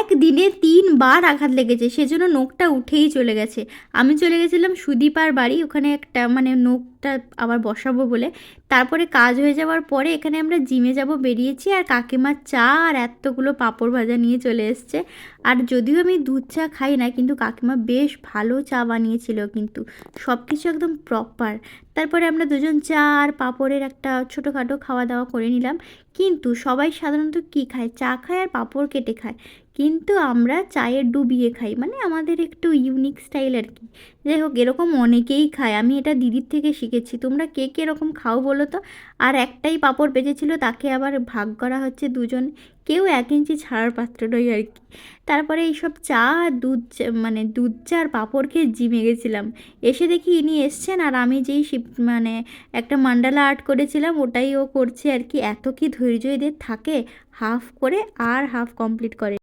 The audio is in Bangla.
একদিনে 3 বার আঘাত লেগেছে, সেজন্য নখটা উঠেই চলে গেছে। আমি চলে গেছিলাম সুদীপার বাড়ি, ওখানে একটা মানে নখটা আবার বসাবো বলে। তারপরে কাজ হয়ে যাওয়ার পরে এখানে আমরা জিমে যাব বেরিয়েছি, আর কাকিমার চা আর এতগুলো পাঁপড় ভাজা নিয়ে চলে এসছে। আর যদিও আমি দুধ চা খাই না, কিন্তু কাকিমা বেশ ভালো চা বানিয়েছিল, কিন্তু সব কিছু একদম প্রপার। তারপরে আমরা দুজন চা আর পাঁপড়ের একটা ছোটোখাটো খাওয়া দাওয়া করে নিলাম। কিন্তু সবাই সাধারণত কী খায়, চা খায় আর পাঁপড় কেটে খায়, কিন্তু আমরা চায়ে ডুবিয়ে খাই, মানে আমাদের একটু ইউনিক স্টাইল আর কি। যাই হোক, এরকম অনেকেই খায়, আমি এটা দিদির থেকে শিখেছি। তোমরা কে কে এরকম খাও বলো তো। আর একটাই পাঁপড় বেঁচেছিল, তাকে আবার ভাগ করা হচ্ছে দুজন, কেউ 1 ইঞ্চি ছাড়ার পাত্র নয় আর কি। তারপরে এইসব চা আর মানে দুধ চা আর পাঁপড় খেয়ে জিমে গেছিলাম। এসে দেখি ইনি এসছেন, আর আমি যেই মানে একটা মান্ডালা আর্ট করেছিলাম ওটাই ও করছে আর কি। এত কি ধৈর্য এদের থাকে, হাফ করে আর হাফ কমপ্লিট করে।